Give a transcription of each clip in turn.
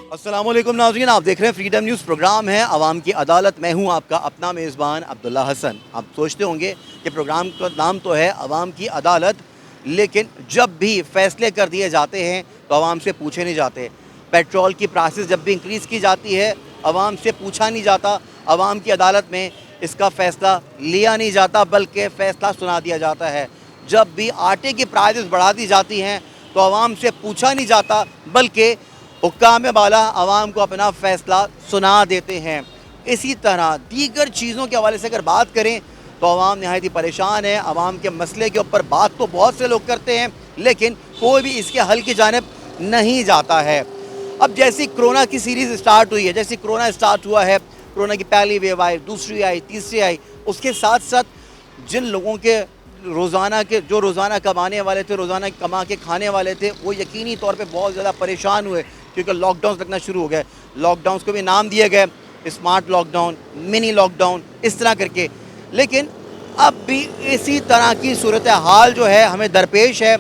अस्सलामुअलैकुम नाज़रीन, आप देख रहे हैं फ्रीडम न्यूज़। प्रोग्राम है आवाम की अदालत। मैं हूं आपका अपना मेज़बान अब्दुल्ला हसन। आप सोचते होंगे कि प्रोग्राम का नाम तो है आवाम की अदालत, लेकिन जब भी फ़ैसले कर दिए जाते हैं तो आवाम से पूछे नहीं जाते। पेट्रोल की प्राइसेस जब भी इंक्रीज़ की जाती है, आवाम से पूछा नहीं जाता। आवाम की अदालत में इसका फ़ैसला लिया नहीं जाता, बल्कि फ़ैसला सुना दिया जाता है। जब भी आटे की प्राइसेस बढ़ा दी जाती हैं तो आवाम से पूछा नहीं जाता, बल्कि हुक्काम बाला आवाम को अपना फ़ैसला सुना देते हैं। इसी तरह दीगर चीज़ों के हवाले से अगर बात करें तो आवाम नहायत ही परेशान है। आवाम के मसले के ऊपर बात तो बहुत से लोग करते हैं, लेकिन कोई भी इसके हल की जानिब नहीं जाता है। अब जैसी कोरोना की सीरीज़ स्टार्ट हुई है, जैसे कोरोना स्टार्ट हुआ है, कोरोना की पहली वेव आई, दूसरी आई, तीसरी आई, उसके साथ साथ जिन लोगों के रोज़ाना कमाने वाले थे, रोज़ाना कमा के खाने वाले थे, वो यकीनी तौर पे बहुत ज़्यादा परेशान हुए, क्योंकि लॉकडाउन लगना शुरू हो गए। लॉकडाउन को भी नाम दिए गए, स्मार्ट लॉकडाउन, मिनी लॉकडाउन, इस तरह करके। लेकिन अब भी इसी तरह की सूरत हाल जो है हमें दरपेश है।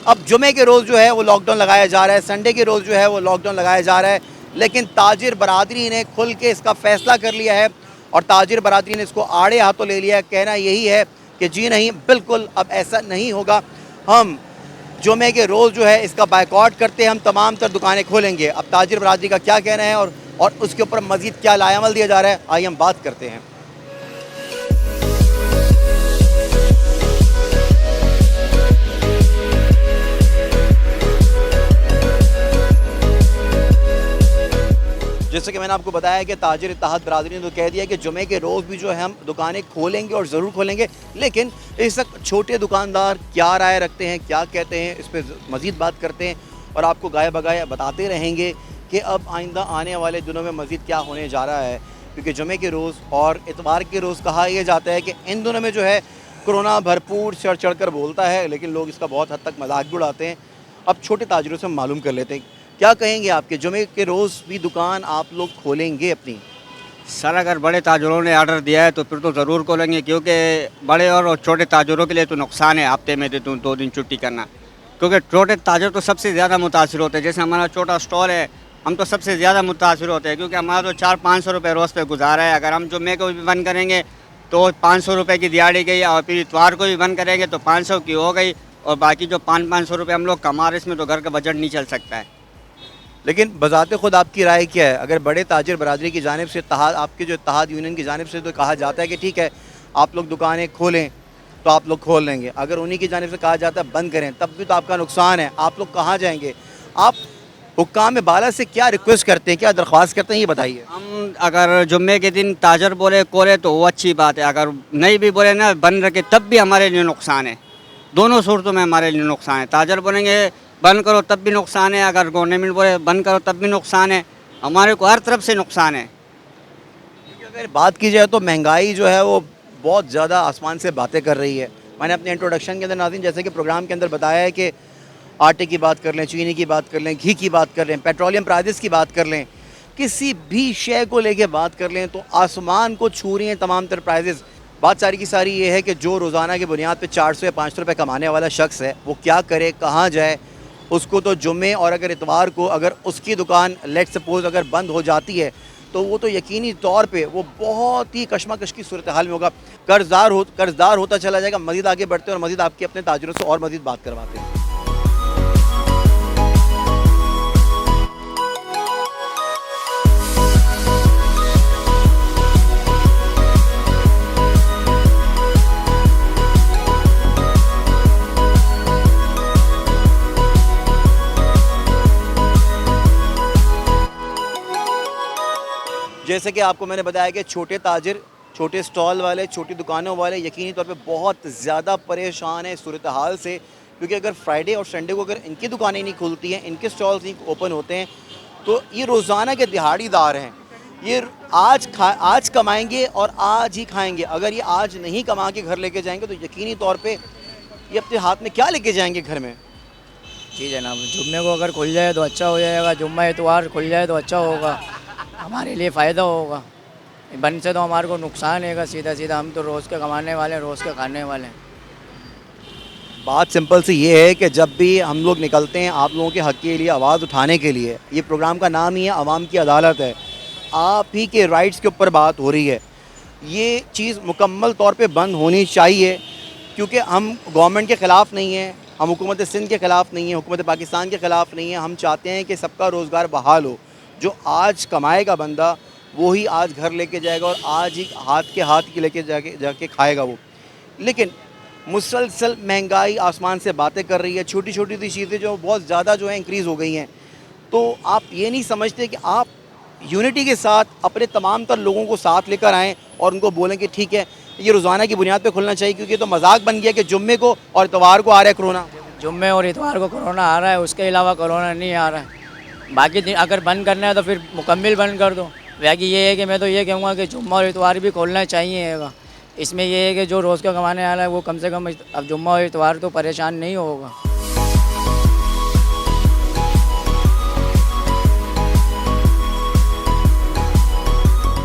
अब जुमे के रोज़ जो है वो लॉकडाउन लगाया जा रहा है, संडे के रोज़ जो है वो लॉकडाउन लगाया जा रहा है, लेकिन ताजिर बरादरी ने खुल के इसका फ़ैसला कर लिया है और ताजिर बरादरी ने इसको आड़े हाथों ले लिया है। कहना यही है कि जी नहीं, बिल्कुल अब ऐसा नहीं होगा। हम जुमे के रोज़ जो है इसका बायकॉट करते हैं, हम तमाम तर दुकानें खोलेंगे। अब ताजिर बरादरी का क्या कहना है और उसके ऊपर मज़ीद क्या लाएअमल दिया जा रहा है, आइए हम बात करते हैं। जैसे कि मैंने आपको बताया कि ताजिर इत्तेहाद बरादरी ने तो कह दिया कि जुमे के रोज़ भी जो है हम दुकानें खोलेंगे और ज़रूर खोलेंगे, लेकिन इस वक्त छोटे दुकानदार क्या राय रखते हैं, क्या कहते हैं, इस पर मज़ीद बात करते हैं और आपको गाय बगाए बताते रहेंगे कि अब आइंदा आने वाले दिनों में मज़ीद क्या होने जा रहा है। क्योंकि जुमे के रोज़ और इतवार के रोज़ कहा यह जाता है कि इन दोनों में जो है कोरोना भरपूर चढ़ चढ़ कर बोलता है, लेकिन लोग इसका बहुत हद तक मजाक भी उड़ाते हैं। अब छोटे ताजिरों से हम मालूम कर लेते हैं, क्या कहेंगे आपके जुमे के रोज़ भी दुकान आप लोग खोलेंगे अपनी? सर, अगर बड़े ताजरों ने ऑर्डर दिया है तो फिर तो ज़रूर खोलेंगे, क्योंकि बड़े और छोटे ताजरों के लिए तो नुकसान है हफ्ते में तो 2 दिन छुट्टी करना। क्योंकि छोटे ताजर तो सबसे ज़्यादा मुतासिर होते हैं। जैसे हमारा छोटा स्टॉल है, हम तो सबसे ज़्यादा मुतासिर होते हैं, क्योंकि हमारा तो 400-500 रुपये रोज़ पे गुजारा है। अगर हम जुम्मे को भी बंद करेंगे तो 500 रुपये की दिहाड़ी गई, और फिर इतवार को भी बंद करेंगे तो 500 की हो गई, और बाकी जो 500 रुपये हम लोग कमा रहे, इसमें तो घर का बजट नहीं चल सकता है। लेकिन बज़ाते ख़ुद आपकी राय क्या है? अगर बड़े ताजिर बरादरी की जानिब से आपके जो इत्तेहाद यूनियन की जानिब से तो कहा जाता है कि ठीक है आप लोग दुकानें खोलें, तो आप लोग खोल लेंगे। अगर उन्हीं की जानिब से कहा जाता है बंद करें, तब भी तो आपका नुकसान है। आप लोग कहाँ जाएंगे? आप हुक्काम बाला से क्या रिक्वेस्ट करते हैं, क्या दरख्वास्त करते हैं, ये बताइए। हम अगर जुम्मे के दिन ताजर बोले खोले तो वो अच्छी बात है, अगर नहीं भी बोले ना बंद रखे तब भी हमारे लिए नुकसान है। दोनों सूरतों में हमारे लिए नुकसान है। ताजर बोलेंगे बंद करो तब भी नुकसान है, अगर गवर्नमेंट बोले बंद करो तब भी नुकसान है। हमारे को हर तरफ से नुकसान है। क्योंकि अगर बात की जाए तो महंगाई जो है वो बहुत ज़्यादा आसमान से बातें कर रही है। मैंने अपने इंट्रोडक्शन के अंदर नाज़रीन, जैसे कि प्रोग्राम के अंदर बताया है कि आटे की बात कर लें, चीनी की बात कर लें, घी की बात कर लें, पेट्रोलियम प्राइसेस की बात कर लें, किसी भी शय को लेके बात कर लें तो आसमान को छू रही हैं तमाम तर प्राइसेस। बात सारी की सारी ये है कि जो रोज़ाना की बुनियाद पे 400 या 500 रुपये कमाने वाला शख्स है, वो क्या करे, कहाँ जाए? उसको तो जुम्मे और अगर इतवार को अगर उसकी दुकान लेट सपोज़ अगर बंद हो जाती है तो वो तो यकीनी तौर पे वो बहुत ही कशमकश की सूरत हाल में होगा। कर्ज़दार होता चला जाएगा। मज़ीद आगे बढ़ते हैं और मज़ीद आपके अपने ताजिरों से और मज़ीद बात करवाते हैं। जैसे कि आपको मैंने बताया कि छोटे ताजिर, छोटे स्टॉल वाले, छोटी दुकानों वाले यकीनी तौर पे बहुत ज़्यादा परेशान हैं सूरत हाल से। क्योंकि अगर फ्राइडे और संडे को अगर इनकी दुकानें नहीं खुलती हैं, इनके स्टॉल्स नहीं ओपन होते हैं, तो ये रोज़ाना के दिहाड़ीदार हैं। ये आज कमाएंगे और आज ही खाएंगे। अगर ये आज नहीं कमा के घर लेके जाएंगे तो यकीनी तौर पर ये अपने हाथ में क्या लेके जाएंगे घर में? जी जनाब, जुम्मे को अगर खुल जाए तो अच्छा हो जाएगा। जुम्मा इतवार खुल जाए तो अच्छा होगा, हमारे लिए फ़ायदा होगा। बंद से तो हमारे को नुकसान है सीधा सीधा। हम तो रोज़ के कमाने वाले हैं, रोज़ के खाने वाले हैं। बात सिंपल सी ये है कि जब भी हम लोग निकलते हैं आप लोगों के हक़ के लिए आवाज़ उठाने के लिए, ये प्रोग्राम का नाम ही है आवाम की अदालत है, आप ही के राइट्स के ऊपर बात हो रही है। ये चीज़ मुकम्मल तौर पे बंद होनी चाहिए, क्योंकि हम गवर्नमेंट के ख़िलाफ़ नहीं हैं, हम हुकूमत सिंध के ख़िलाफ़ नहीं हैं, हुकूमत पाकिस्तान के ख़िलाफ़ नहीं हैं। हम चाहते हैं कि सबका रोज़गार बहाल हो। जो आज कमाएगा बंदा वो ही आज घर लेके जाएगा और आज ही हाथ के लेके जाके खाएगा वो। लेकिन मुसलसल महंगाई आसमान से बातें कर रही है, छोटी-छोटी सी चीज़ें जो बहुत ज़्यादा जो है इंक्रीज़ हो गई हैं। तो आप ये नहीं समझते कि आप यूनिटी के साथ अपने तमाम तर लोगों को साथ लेकर आएँ और उनको बोलें कि ठीक है, ये रोज़ाना की बुनियाद पे खुलना चाहिए, क्योंकि ये तो मज़ाक बन गया कि जुम्मे को और इतवार को आ रहा है कोरोना। जुम्मे और इतवार को कोरोना आ रहा है, उसके अलावा कोरोना नहीं आ रहा है। बाकी दिन अगर बंद करना है तो फिर मुकम्मल बंद कर दो। बाकी ये है कि मैं तो ये कहूँगा कि जुम्मा और इतवार भी खोलना चाहिए। इसमें ये है कि जो रोज़ का कमाने वाला है वो कम से कम अब जुम्मा और इतवार तो परेशान नहीं होगा।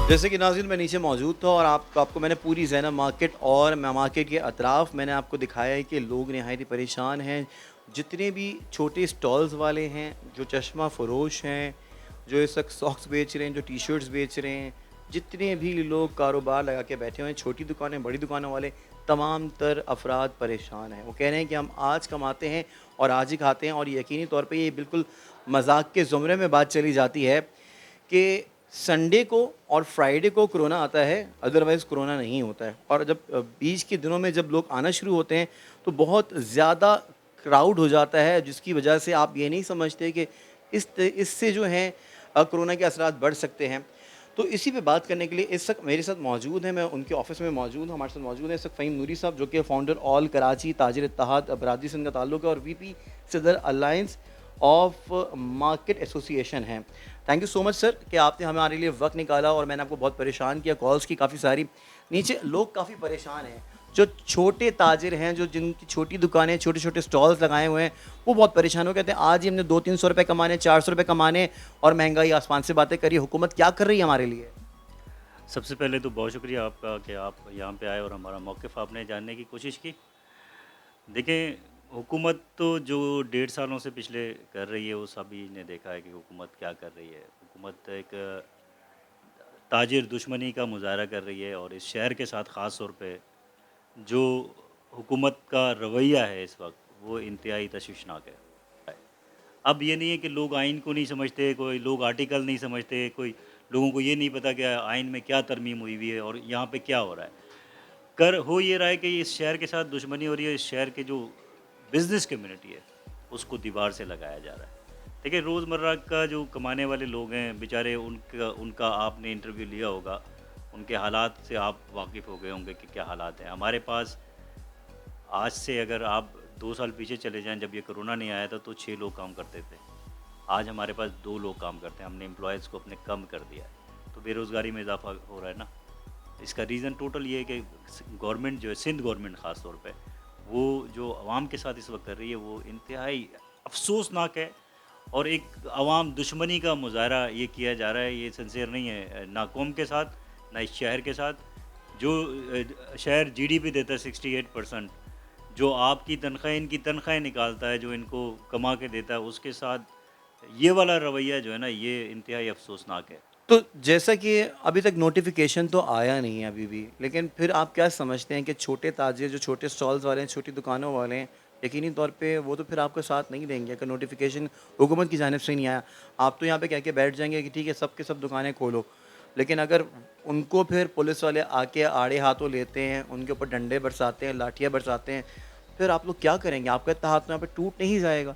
जैसे कि नाज़रीन मैं नीचे मौजूद था और आपको मैंने पूरी ज़ैनब मार्केट और मार्केट के अतराफ़ मैंने आपको दिखाया है कि लोग नहायत ही परेशान हैं। जितने भी छोटे स्टॉल्स वाले हैं, जो चश्मा फ़रोश हैं, जो इस वक्त सॉक्स बेच रहे हैं, जो टी शर्ट्स बेच रहे हैं, जितने भी लोग कारोबार लगा के बैठे हुए हैं, छोटी दुकानें बड़ी दुकानों वाले, तमाम तर अफराद परेशान हैं। वो कह रहे हैं कि हम आज कमाते हैं और आज ही खाते हैं, और यकीनी तौर पे ये बिल्कुल मजाक के ज़ुमरे में बात चली जाती है कि संडे को और फ्राइडे को कोरोना आता है, अदरवाइज़ कोरोना नहीं होता है। और जब बीच के दिनों में जब लोग आना शुरू होते हैं तो बहुत ज़्यादा क्राउड हो जाता है, जिसकी वजह से आप ये नहीं समझते कि इससे जो है कोरोना के असरात बढ़ सकते हैं। तो इसी पे बात करने के लिए इस वक्त मेरे साथ मौजूद हैं, मैं उनके ऑफिस में मौजूद हूँ, हमारे साथ मौजूद हैं इस वक्त फ़हीम नूरी साहब, जो कि फ़ाउंडर ऑल कराची ताजिर इत्तेहाद बरादरी सिंध का ताल्लुक़ है और वीपी सदर अलायंस ऑफ मार्केट एसोसिएशन हैं। Thank you so much sir कि आपने हमारे लिए वक्त निकाला, और मैंने आपको बहुत परेशान किया, कॉल्स की काफ़ी सारी। नीचे लोग काफ़ी परेशान हैं, जो छोटे ताजिर हैं, जो जिनकी छोटी दुकानें, छोटे छोटे स्टॉल्स लगाए हुए हैं, वो बहुत परेशान हो, कहते हैं आज ही हमने 200-300 रुपये कमाने, 400 रुपये कमाने, और महंगाई आसमान से बातें करिए, हुकूमत क्या कर रही है हमारे लिए। सबसे पहले तो बहुत शुक्रिया आपका कि आप यहाँ पे आए और हमारा मौक़िफ़ आपने जानने की कोशिश की। देखें, हुकूमत तो जो 1.5 सालों से पिछले कर रही है वो सभी ने देखा है कि हुकूमत क्या कर रही है। हुकूमत एक ताजिर दुश्मनी का मुज़ाहरा कर रही है, और इस शहर के साथ ख़ास तौर पे जो हुकूमत का रवैया है इस वक्त वो इंतहाई तशवीशनाक है। अब ये नहीं है कि लोग आइन को नहीं समझते, कोई लोग आर्टिकल नहीं समझते, कोई लोगों को ये नहीं पता कि आइन में क्या तरमीम हुई हुई है और यहाँ पे क्या हो रहा है। हो ये रहा है कि इस शहर के साथ दुश्मनी हो रही है, इस शहर के जो बिज़नेस कम्युनिटी है उसको दीवार से लगाया जा रहा है। देखिए, रोज़मर्रा का जो कमाने वाले लोग हैं बेचारे, उनका उनका आपने इंटरव्यू लिया होगा, उनके हालात से आप वाकिफ़ हो गए होंगे कि क्या हालात हैं। हमारे पास आज से अगर आप 2 साल पीछे चले जाएं, जब ये कोरोना नहीं आया था तो 6 लोग काम करते थे। आज हमारे पास 2 लोग काम करते हैं, हमने एम्प्लॉयज़ को अपने कम कर दिया है। तो बेरोज़गारी में इजाफा हो रहा है ना। इसका रीज़न टोटल ये है कि गवर्नमेंट जो है, सिंध गवर्नमेंट ख़ास तौर पे, वो जो आवाम के साथ इस वक्त कर रही है वो इंतहाई अफसोसनाक है, और एक आवाम दुश्मनी का मुज़ाहरा ये किया जा रहा है। ये सिंसियर नहीं है ना कौम के साथ, ना इस शहर के साथ। जो शहर जीडीपी देता है 68%, जो आपकी तनख्वाह, इनकी तनख्वाहें निकालता है, जो इनको कमा के देता है, उसके साथ ये वाला रवैया जो है ना, ये इंतहाई अफसोसनाक है। तो जैसा कि अभी तक नोटिफिकेशन तो आया नहीं है अभी भी, लेकिन फिर आप क्या समझते हैं कि छोटे ताजिर, जो छोटे स्टॉल्स वाले हैं, छोटी दुकानों वाले हैं, यकीनी तौर पे वो तो फिर आपका साथ नहीं देंगे अगर नोटिफिकेशन हुकूमत की जानिब से नहीं आया। आप तो यहाँ पे कह के बैठ जाएंगे कि ठीक है सब के सब दुकानें खोलो, लेकिन अगर उनको फिर पुलिस वाले आके आड़े हाथों लेते हैं, उनके ऊपर डंडे बरसाते हैं, लाठियाँ बरसाते हैं, फिर आप लोग क्या करेंगे? आपका इत्तेहाद तो यहाँ पे टूट नहीं जाएगा।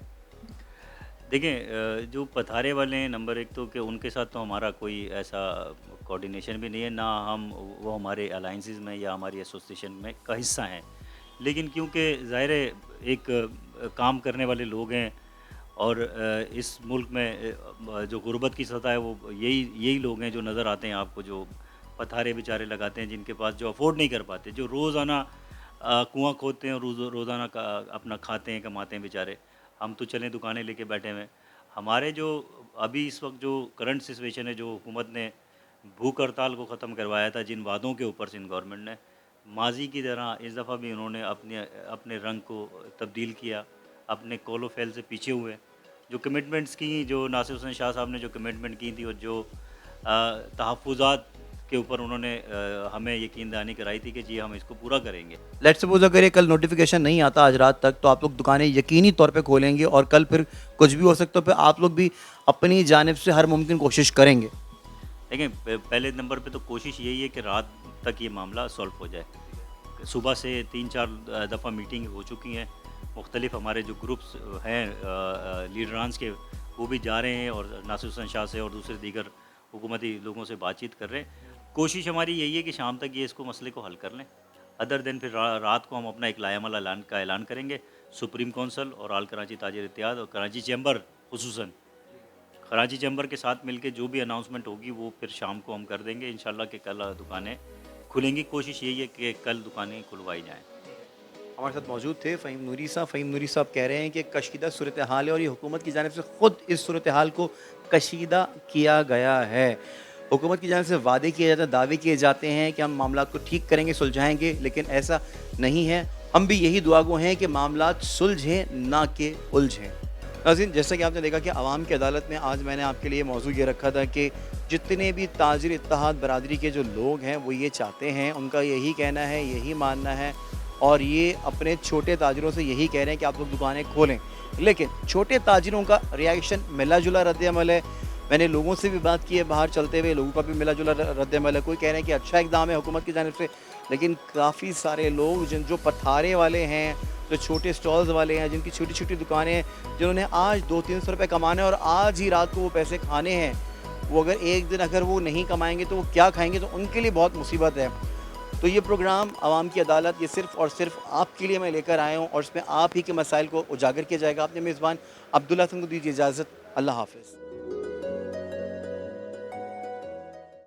देखें, जो पथारे वाले हैं, नंबर एक तो कि उनके साथ तो हमारा कोई ऐसा कोऑर्डिनेशन भी नहीं है, ना हम वो हमारे अलाइंसेस में या हमारी एसोसिएशन में का हिस्सा हैं। लेकिन क्योंकि ज़ाहिर है एक काम करने वाले लोग हैं, और इस मुल्क में जो गुर्बत की सतह है वो यही लोग हैं जो नज़र आते हैं आपको, जो पथारे बेचारे लगाते हैं, जिनके पास, जो अफोर्ड नहीं कर पाते, जो रोज़ाना कुआं खोदते हैं और रोज़ाना का अपना खाते हैं, कमाते हैं बेचारे। हम तो चलें दुकानें लेके बैठे हुए हैं। हमारे जो अभी इस वक्त जो करंट सिचुएशन है, जो हुकूमत ने भूख हड़ताल को ख़त्म करवाया था जिन वादों के ऊपर सिंध गवर्नमेंट ने, माजी की तरह इस दफ़ा भी उन्होंने अपने अपने रंग को तब्दील किया, अपने कौलो फैल से पीछे हुए। जो कमिटमेंट्स की, जो नासिर हुसैन शाह साहब ने जो कमिटमेंट की थी और जो तहफ़्फ़ुज़ात के ऊपर उन्होंने हमें यकीन दहानी कराई थी कि जी हम इसको पूरा करेंगे। लेट्स सपोज अगर ये कल नोटिफिकेशन नहीं आता आज रात तक, तो आप लोग दुकानें यकीनी तौर पे खोलेंगे और कल फिर कुछ भी हो सकता है, फिर आप लोग भी अपनी जानिब से हर मुमकिन कोशिश करेंगे। देखें, पहले नंबर पे तो कोशिश यही है कि रात तक ये मामला सॉल्व हो जाए। सुबह से 3-4 दफ़ा मीटिंग हो चुकी हैं, मुख्तलिफ हमारे जो ग्रुप्स हैं लीडरान्स के, वो भी जा रहे हैं और नासिर हुसैन शाह से और दूसरे दीगर हुकूमती लोगों से बातचीत कर रहे हैं। कोशिश हमारी यही है कि शाम तक ये इसको मसले को हल कर लें। अदर दिन फिर रात को हम अपना एक लायामल ऐलान करेंगे। सुप्रीम कौंसल और आल कराची ताजिर इत्तेहाद और कराची चैम्बर खुसूसन कराची चैम्बर के साथ मिलके जो भी अनाउंसमेंट होगी वो फिर शाम को हम कर देंगे इंशाल्लाह कि कल दुकानें खुलेंगी। कोशिश यही है कि कल दुकानें खुलवाई जाएँ। हमारे साथ मौजूद थे फ़हीम नूरी साहब। फ़हीम नूरी साहब कह रहे हैं कि कशीदा सूरत हाल है और ये हुकूमत की जानिब से ख़ुद इस सूरत हाल को कशीदा किया गया है। हुकूमत की जानिब से वादे किए जाते हैं, दावे किए जाते हैं कि हम मामलात को ठीक करेंगे, सुलझाएंगे, लेकिन ऐसा नहीं है। हम भी यही दुआगो हैं कि मामलात सुलझें ना कि उलझें। नाज़रीन, जैसा कि आपने देखा कि आवाम की अदालत में आज मैंने आपके लिए मौजू ये रखा था कि जितने भी ताजिर इत्तेहाद बरादरी के जो लोग हैं वो ये चाहते हैं, उनका यही कहना है, यही मानना है और ये अपने छोटे ताजिरों से यही कह रहे हैं कि आप लोग दुकानें खोलें। लेकिन छोटे ताजिरों का रिएक्शन मिला जुला रद्द-ए-अमल है। मैंने लोगों से भी बात की है, बाहर चलते हुए लोगों का भी मिला जुला रद्द-ए-अमल है। कोई कह रहे हैं कि अच्छा इक़दाम है हुकूमत की जानिब से, लेकिन काफ़ी सारे लोग जो पथारे वाले हैं, जो छोटे स्टॉल्स वाले हैं, जिनकी छोटी-छोटी दुकानें हैं, जिन्होंने आज 200-300 रुपये कमाने और आज ही रात को वो पैसे खाने हैं, वो अगर एक दिन अगर वो नहीं कमाएँगे तो वो क्या खाएँगे, तो उनके लिए बहुत मुसीबत है। तो ये प्रोग्राम आवाम की अदालत ये सिर्फ़ और सिर्फ आपके लिए मैं लेकर आया हूँ और इसमें आप ही के मसाइल को उजागर किया जाएगा। अपने मेज़बान अब्दुल्ला हसन को दीजिए इजाज़त। अल्लाह हाफ़िज़।